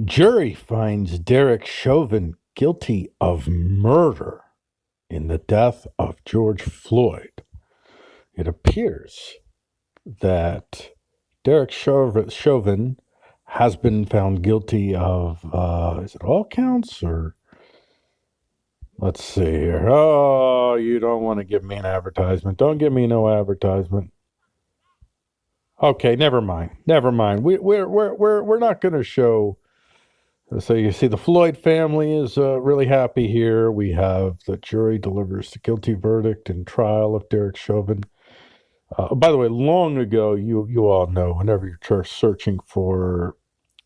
Jury finds Derek Chauvin guilty of murder in the death of George Floyd. It appears that Derek Chauvin has been found guilty of, is it all counts or let's see here. Oh, you don't want to give me an advertisement. Don't give me no advertisement. Okay, never mind. Never mind. We're not going to show. So you see, the Floyd family is really happy here. We have the jury delivers the guilty verdict in trial of Derek Chauvin. By the way, long ago, you all know, whenever you're searching for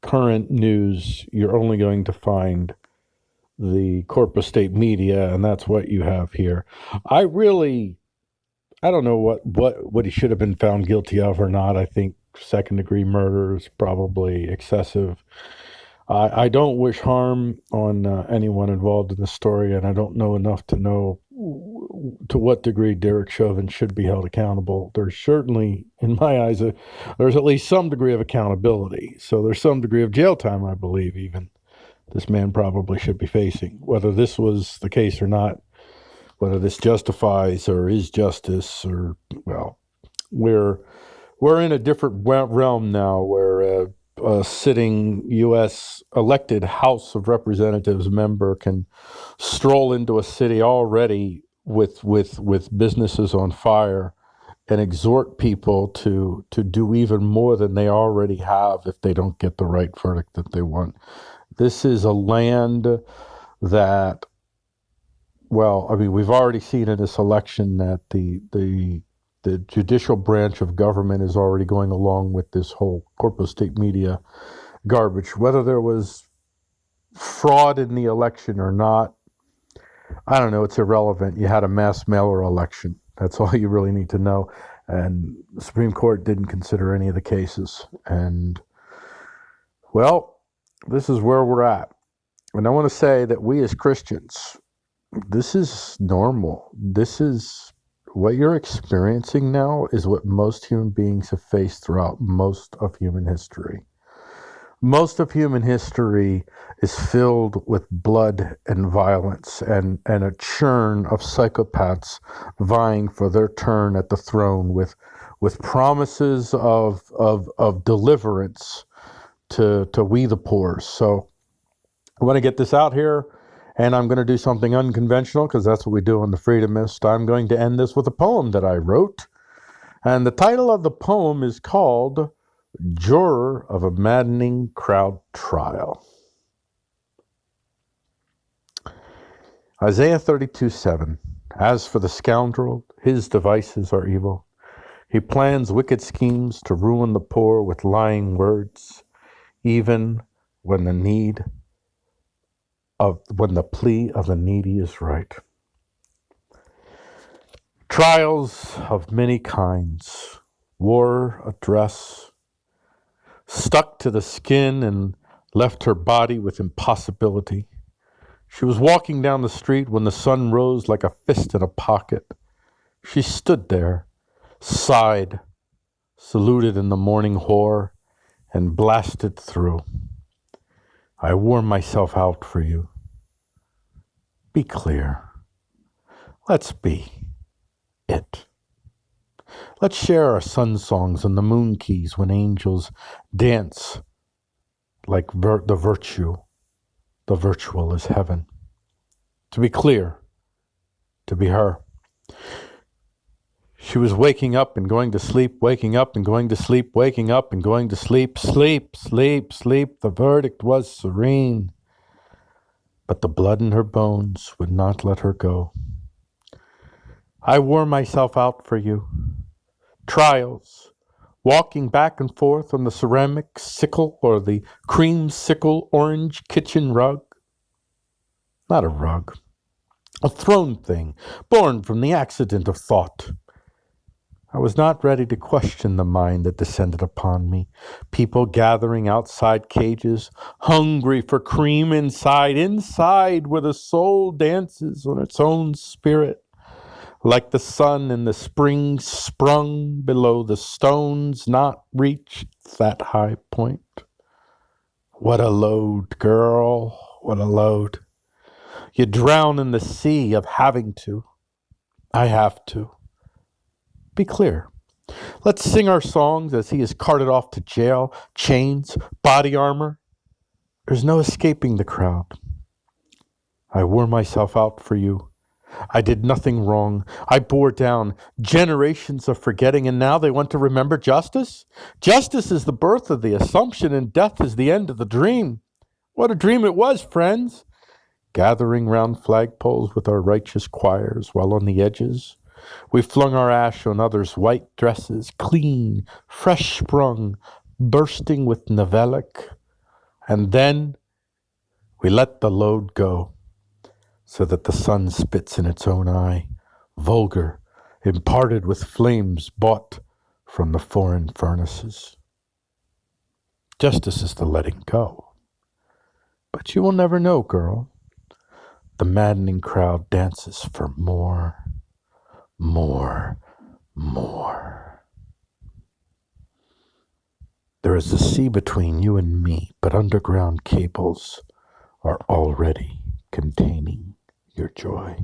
current news, you're only going to find the corporate state media, and that's what you have here. I don't know what he should have been found guilty of or not. I think second degree murder is probably excessive. I don't wish harm on anyone involved in this story, and I don't know enough to know to what degree Derek Chauvin should be held accountable. There's certainly, in my eyes, there's at least some degree of accountability. So there's some degree of jail time, I believe, even this man probably should be facing. Whether this was the case or not, whether this justifies or is justice, or, well, we're in a different realm now where a sitting U.S. elected House of Representatives member can stroll into a city already with businesses on fire and exhort people to do even more than they already have if they don't get the right verdict that they want. This is a land that, well, I mean, we've already seen in this election that the judicial branch of government is already going along with this whole corporate state media garbage. Whether there was fraud in the election or not, I don't know. It's irrelevant. You had a mass mailer election. That's all you really need to know. And the Supreme Court didn't consider any of the cases. And, well, this is where we're at. And I want to say that we as Christians, this is normal. This is what you're experiencing now is what most human beings have faced throughout most of human history. Most of human history is filled with blood and violence and a churn of psychopaths vying for their turn at the throne with promises of deliverance to we the poor. So I want to get this out here, and I'm going to do something unconventional because that's what we do on the Freedomist. I'm going to end this with a poem that I wrote, and the title of the poem is called Juror of a Maddening Crowd Trial. Isaiah 32:7. As for the scoundrel, his devices are evil. He plans wicked schemes to ruin the poor with lying words, even when the plea of the needy is right. Trials of many kinds, wore a dress, stuck to the skin and left her body with impossibility. She was walking down the street when the sun rose like a fist in a pocket. She stood there, sighed, saluted in the morning hoar, and blasted through. I wore myself out for you. Be clear. Let's be it. Let's share our sun songs on the moon keys when angels dance like the virtue. The virtual is heaven. To be clear, to be her. She was waking up and going to sleep, waking up and going to sleep, waking up and going to sleep, sleep, sleep, sleep. The verdict was serene, but the blood in her bones would not let her go. I wore myself out for you. Trials, walking back and forth on the ceramic sickle or the creamsicle orange kitchen rug. Not a rug, a thrown thing born from the accident of thought. I was not ready to question the mind that descended upon me. People gathering outside cages, hungry for cream inside where the soul dances on its own spirit. Like the sun in the spring sprung below the stones, not reached that high point. What a load, girl, what a load. You drown in the sea of having to. I have to. Be clear. Let's sing our songs as he is carted off to jail, chains, body armor. There's no escaping the crowd. I wore myself out for you. I did nothing wrong. I bore down generations of forgetting, and now they want to remember justice? Justice is the birth of the assumption, and death is the end of the dream. What a dream it was, friends! Gathering round flagpoles with our righteous choirs, while on the edges we flung our ash on others' white dresses, clean, fresh sprung, bursting with Novelic. And then we let the load go, so that the sun spits in its own eye, vulgar, imparted with flames bought from the foreign furnaces. Justice is the letting go. But you will never know, girl. The maddening crowd dances for more, more, more. There is a sea between you and me, but underground cables are already containing your joy.